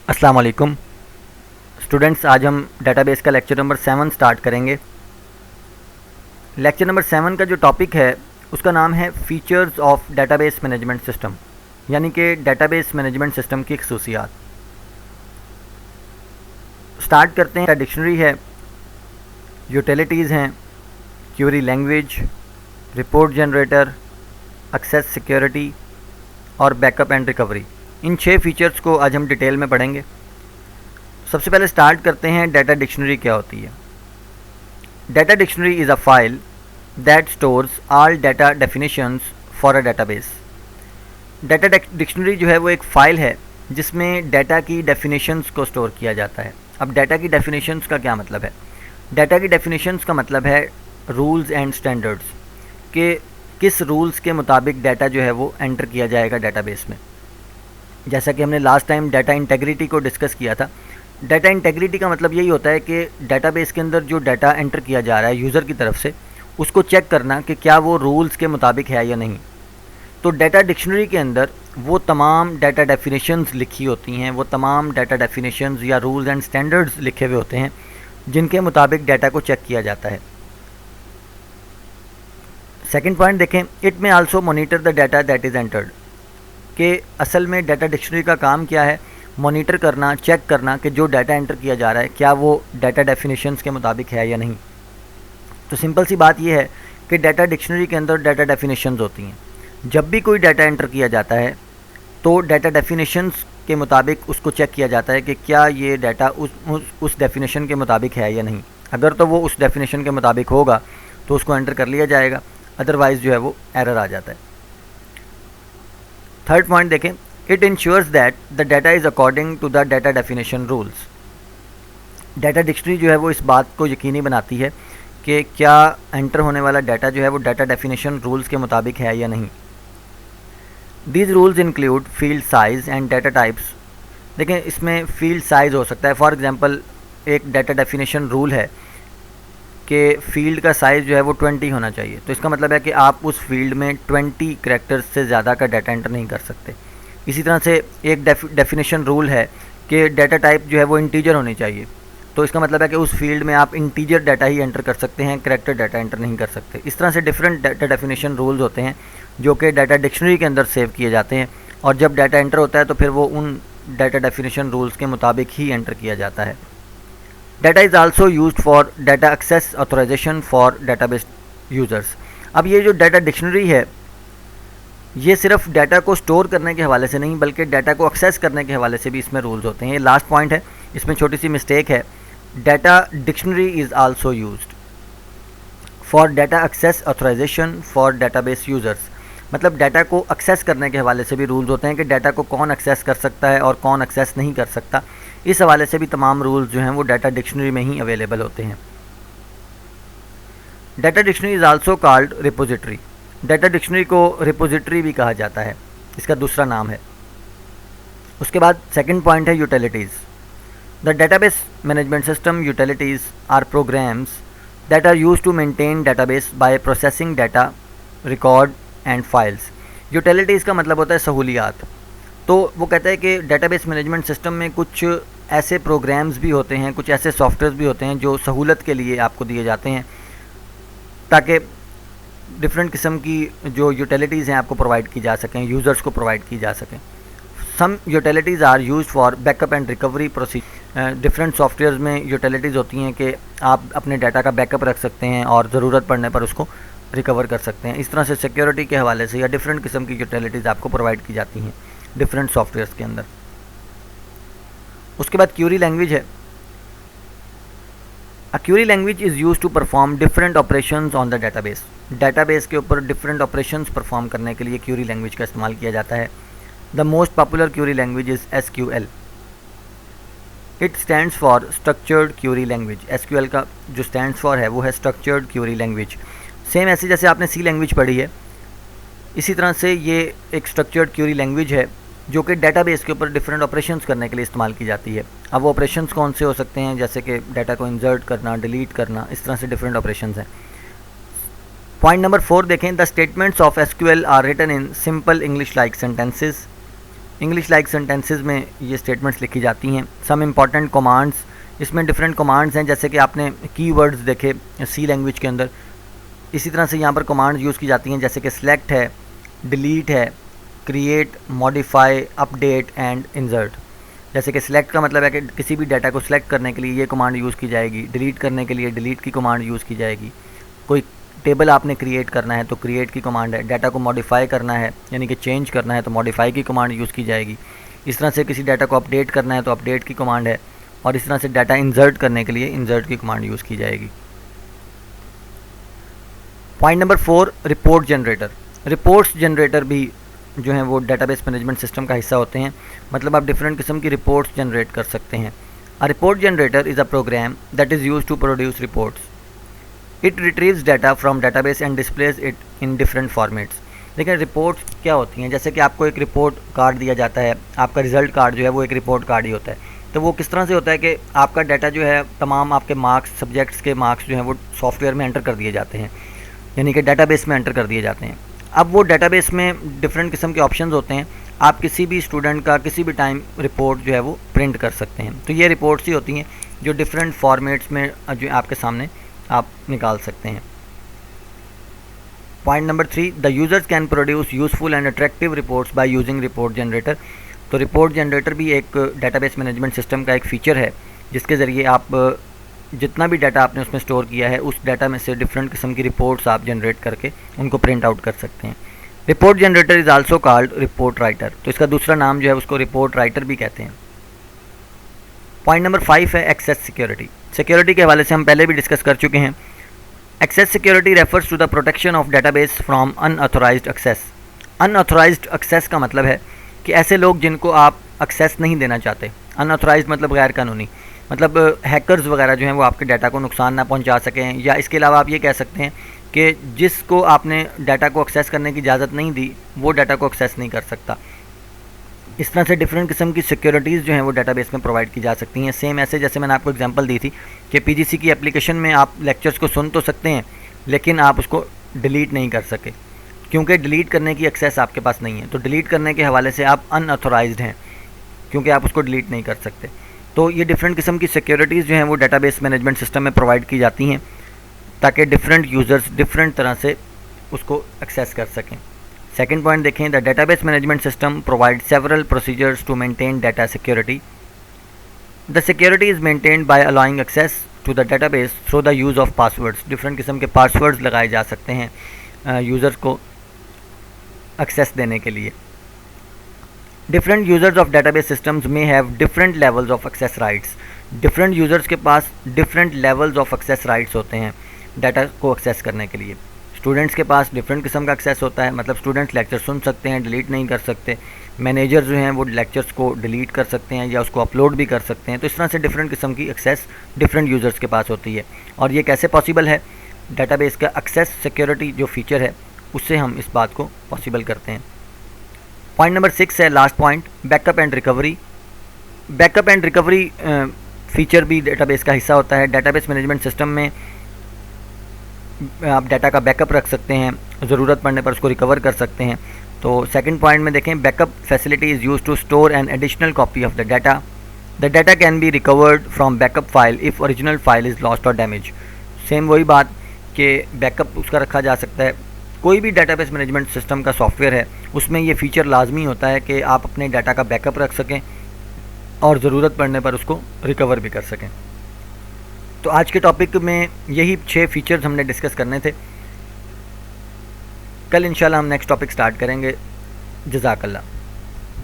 अस्सलाम वालेकुम स्टूडेंट्स। आज हम डेटाबेस का लेक्चर नंबर 7 स्टार्ट करेंगे। लेक्चर नंबर 7 का जो टॉपिक है उसका नाम है features of database management system, यानी कि डेटाबेस मैनेजमेंट सिस्टम की खसूसियात। स्टार्ट करते हैं। डिक्शनरी है, यूटिलिटीज़ हैं, query language, report generator, access security और बैकअप एंड रिकवरी। इन 6 फीचर्स को आज हम डिटेल में पढ़ेंगे। सबसे पहले स्टार्ट करते हैं डेटा डिक्शनरी क्या होती है। Data dictionary is a file that stores all data definitions for a database. Data dictionary जो है वो एक फ़ाइल है जिसमें डेटा की डेफिनेशंस को स्टोर किया जाता है। अब डेटा की डेफिनेशंस का क्या मतलब है? डेटा की डेफिनेशंस का मतलब है रूल्स एंड स्टैंडर्ड्स, कि किस रूल्स के मुताबिक डाटा जो है वो एंटर किया जाएगा डेटाबेस में। जैसा कि हमने लास्ट टाइम डाटा इंटेग्रिटी को डिस्कस किया था। डाटा इंटेग्रिटी का मतलब यही होता है कि डेटाबेस के अंदर जो डाटा एंटर किया जा रहा है यूज़र की तरफ से, उसको चेक करना कि क्या वो रूल्स के मुताबिक है या नहीं। तो डाटा डिक्शनरी के अंदर वो तमाम डाटा डेफिनेशंस लिखी होती हैं, वो तमाम डाटा डेफिनेशंस या रूल्स एंड स्टैंडर्ड्स लिखे हुए होते हैं जिनके मुताबिक डाटा को चेक किया जाता है। सेकेंड पॉइंट देखें, इट में also monitor the data that is entered, कि असल में डाटा डिक्शनरी का काम क्या है? मॉनिटर करना, चेक करना कि जो डाटा एंटर किया जा रहा है क्या वो डाटा डेफिनेशंस के मुताबिक है या नहीं। तो सिंपल सी बात यह है कि डाटा डिक्शनरी के अंदर डाटा डेफिनेशंस होती हैं। जब भी कोई डाटा एंटर किया जाता है तो डाटा डेफिनेशंस के मुताबिक उसको चेक किया जाता है कि क्या ये डाटा उस डेफिनेशन के मुताबिक है या नहीं। अगर तो वो उस डेफिनेशन के मुताबिक होगा तो उसको एंटर कर लिया जाएगा, अदरवाइज़ जो है वो एरर आ जाता है। थर्ड पॉइंट देखें, it ensures that the data is according to the data definition rules. Data dictionary जो है वो इस बात को यकीनी बनाती है कि क्या एंटर होने वाला डाटा जो है वो डाटा डेफिनेशन रूल्स के मुताबिक है या नहीं। These rules include field size and data types. देखें, इसमें फील्ड साइज़ हो सकता है। फॉर एग्जांपल, एक डाटा डेफिनेशन रूल है कि फ़ील्ड का साइज़ जो है वो 20 होना चाहिए। तो इसका मतलब है कि आप उस फील्ड में 20 करैक्टर्स से ज़्यादा का डाटा एंटर नहीं कर सकते। इसी तरह से एक डेफिनेशन रूल है कि डाटा टाइप जो है वो इंटीजर होनी चाहिए। तो इसका मतलब है कि उस फील्ड में आप इंटीजर डाटा ही एंटर कर सकते हैं, करैक्टर डाटा एंटर नहीं कर सकते। इस तरह से डिफरेंट डाटा डेफिनेशन रूल्स होते हैं जो कि डाटा डिक्शनरी के अंदर सेव किए जाते हैं, और जब डाटा एंटर होता है तो फिर वो उन डाटा डेफिनेशन रूल्स के मुताबिक ही एंटर किया जाता है। Data is also used for data access authorization for database users. अब ये जो डाटा डिक्शनरी है ये सिर्फ डाटा को स्टोर करने के हवाले से नहीं बल्कि डाटा को एक्सेस करने के हवाले से भी इसमें रूल्स होते हैं। ये लास्ट पॉइंट है, इसमें छोटी सी मिस्टेक है। Data dictionary is also used for data access authorization for database users. मतलब डाटा को एक्सेस करने के हवाले से भी रूल्स होते हैं कि डाटा को कौन एक्सेस कर सकता है और कौन एक्सेस नहीं कर सकता। इस हवाले से भी तमाम रूल्स जो हैं वो डाटा डिक्शनरी में ही अवेलेबल होते हैं। Data dictionary is also called repository. Data dictionary को रिपोजिटरी भी कहा जाता है, इसका दूसरा नाम है। उसके बाद सेकंड पॉइंट है utilities. The database management system utilities are programs that are used to maintain database by processing data, record and files. Utilities का मतलब होता है सहूलियात। तो वो कहता है कि डेटाबेस मैनेजमेंट सिस्टम में कुछ ऐसे प्रोग्राम्स भी होते हैं, कुछ ऐसे सॉफ्टवेयर भी होते हैं जो सहूलत के लिए आपको दिए जाते हैं ताकि डिफरेंट किस्म की जो यूटिलिटीज़ हैं आपको प्रोवाइड की जा सकें, यूज़र्स को प्रोवाइड की जा सकें। Some utilities are used for backup and recovery procedure. Different softwares में यूटिलिटीज़ होती हैं कि आप अपने डाटा का बैकअप रख सकते हैं और ज़रूरत पड़ने पर उसको रिकवर कर सकते हैं। इस तरह से सिक्योरिटी के हवाले से या डिफरेंट किस्म की यूटिलिटीज़ आपको प्रोवाइड की जाती हैं डिफरेंट सॉफ्टवेयर्स के अंदर। उसके बाद क्यूरी लैंग्वेज है। A query language is used to perform different operations on the database. Database के ऊपर डिफरेंट ऑपरेशंस परफॉर्म करने के लिए क्यूरी लैंग्वेज का इस्तेमाल किया जाता है। The most popular Curie language is SQL. It stands for structured Curie language. SQL का जो स्टैंड्स फॉर है वो है स्ट्रक्चर्ड क्यूरी लैंग्वेज। सेम ऐसे जैसे आपने C लैंग्वेज पढ़ी है, इसी तरह से ये एक स्ट्रक्चर्ड क्यूरी लैंग्वेज है जो कि डेटाबेस के ऊपर डिफरेंट ऑपरेशंस करने के लिए इस्तेमाल की जाती है। अब वो ऑपरेशंस कौन से हो सकते हैं? जैसे कि डाटा को इंसर्ट करना, डिलीट करना, इस तरह से डिफरेंट ऑपरेशंस हैं। पॉइंट नंबर 4 देखें, the statements of SQL are written in simple English like sentences. English like sentences में ये स्टेटमेंट्स लिखी जाती हैं। सम इम्पॉर्टेंट कमांड्स, इसमें डिफरेंट कमांड्स हैं, जैसे कि आपने कीवर्ड्स देखे सी लैंग्वेज के अंदर, इसी तरह से यहाँ पर कमांड्स यूज़ की जाती हैं, जैसे कि सिलेक्ट है, डिलीट है, create, modify, update and insert. जैसे कि सिलेक्ट का मतलब है कि किसी भी डाटा को सिलेक्ट करने के लिए ये कमांड यूज़ की जाएगी, डिलीट करने के लिए डिलीट की कमांड यूज़ की जाएगी, कोई टेबल आपने क्रिएट करना है तो क्रिएट की कमांड है, डाटा को मॉडिफाई करना है यानी कि चेंज करना है तो मॉडिफाई की कमांड यूज़ की जाएगी, इस तरह से किसी डाटा को अपडेट करना है तो अपडेट की कमांड है, और इस तरह से डाटा इंसर्ट करने के लिए इंसर्ट की कमांड यूज़ की जाएगी। Point number 4, report generator. Reports generator भी जो हैं वो डेटाबेस मैनेजमेंट सिस्टम का हिस्सा होते हैं, मतलब आप डिफरेंट किस्म की रिपोर्ट्स जनरेट कर सकते हैं। A report generator is a program that is used to produce reports. It retrieves data from database and displays it in different formats. लेकिन रिपोर्ट्स क्या होती हैं, जैसे कि आपको एक रिपोर्ट कार्ड दिया जाता है, आपका रिजल्ट कार्ड जो है वो एक रिपोर्ट कार्ड ही होता है। तो वो किस तरह से होता है कि आपका डाटा जो है, तमाम आपके मार्क्स, सब्जेक्ट्स के मार्क्स जो हैं वो सॉफ्टवेयर में एंटर कर दिए जाते हैं, यानी कि डाटाबेस में एंटर कर दिए जाते हैं। अब वो डाटाबेस में डिफरेंट किस्म के ऑप्शंस होते हैं, आप किसी भी स्टूडेंट का किसी भी टाइम रिपोर्ट जो है वो प्रिंट कर सकते हैं। तो ये रिपोर्ट्स ही होती हैं जो डिफरेंट फॉर्मेट्स में जो आपके सामने आप निकाल सकते हैं। Point number 3, the users can produce useful and attractive reports by using report generator. तो रिपोर्ट जनरेटर भी एक डेटाबेस मैनेजमेंट सिस्टम का एक फ़ीचर है, जिसके ज़रिए आप जितना भी डाटा आपने उसमें स्टोर किया है उस डाटा में से डिफरेंट किस्म की रिपोर्ट्स आप जनरेट करके उनको प्रिंट आउट कर सकते हैं। Report generator is also called report writer. तो इसका दूसरा नाम जो है उसको रिपोर्ट राइटर भी कहते हैं। पॉइंट नंबर 5 है एक्सेस सिक्योरिटी। सिक्योरिटी के हवाले से हम पहले भी डिस्कस कर चुके हैं। Access security refers to the protection of database from unauthorized access. Unauthorized access का मतलब है कि ऐसे लोग जिनको आप एक्सेस नहीं देना चाहते। अनऑथोराइज्ड मतलब गैर कानूनी, मतलब हैकर्स वगैरह जो हैं वो आपके डाटा को नुकसान ना पहुंचा सकें, या इसके अलावा आप ये कह सकते हैं कि जिसको आपने डाटा को एक्सेस करने की इजाज़त नहीं दी वो डाटा को एक्सेस नहीं कर सकता। इस तरह से डिफरेंट किस्म की सिक्योरिटीज़ जो हैं वो डाटाबेस में प्रोवाइड की जा सकती हैं। सेम ऐसे जैसे मैंने आपको एग्जांपल दी थी कि पीजीसी की एप्लीकेशन में आप लेक्चर्स को सुन तो सकते हैं लेकिन आप उसको डिलीट नहीं कर सके, क्योंकि डिलीट करने की एक्सेस आपके पास नहीं है। तो डिलीट करने के हवाले से आप अनऑथोराइज्ड हैं, क्योंकि आप उसको डिलीट नहीं कर सकते। तो ये डिफरेंट किस्म की सिक्योरिटीज़ जो हैं वो डेटाबेस मैनेजमेंट सिस्टम में प्रोवाइड की जाती हैं ताकि डिफरेंट यूज़र्स डिफरेंट तरह से उसको एक्सेस कर सकें। सेकेंड पॉइंट देखें, the database management system provide several procedures to maintain data security. The security is maintained by allowing access to the database through the use of passwords. Different किस्म के passwords लगाए जा सकते हैं users को access देने के लिए। Different users of database systems में have different levels of access rights. Different users के पास different levels of access rights होते हैं डाटा को एक्सेस करने के लिए। स्टूडेंट्स के पास डिफरेंट किस्म का एक्सेस होता है, मतलब स्टूडेंट्स लेक्चर सुन सकते हैं, डिलीट नहीं कर सकते। मैनेजर जो हैं वो लेक्चर्स को डिलीट कर सकते हैं या उसको अपलोड भी कर सकते हैं। तो इस तरह से डिफरेंट किस्म की एक्सेस डिफरेंट यूज़र्स के पास होती है। और ये कैसे पॉसिबल है, डाटाबेस का एक्सेस सिक्योरिटी जो फीचर है उससे हम इस बात को पॉसिबल करते हैं। पॉइंट नंबर 6 है last point, backup and recovery. Backup and recovery feature भी डेटाबेस का हिस्सा होता है। डेटाबेस मैनेजमेंट सिस्टम में आप डाटा का बैकअप रख सकते हैं, ज़रूरत पड़ने पर उसको रिकवर कर सकते हैं। तो सेकंड पॉइंट में देखें, backup facility is used to store an additional copy of the data. The data can be recovered from backup file if original file is lost और डैमेज। सेम वही बात कि बैकअप उसका रखा जा सकता है। कोई भी डेटाबेस मैनेजमेंट सिस्टम का सॉफ्टवेयर है उसमें ये फ़ीचर लाजमी होता है कि आप अपने डाटा का बैकअप रख सकें और ज़रूरत पड़ने पर उसको रिकवर भी कर सकें। तो आज के टॉपिक में यही 6 फीचर्स हमने डिस्कस करने थे। कल इंशाल्लाह हम नेक्स्ट टॉपिक स्टार्ट करेंगे। जज़ाकल्लाह।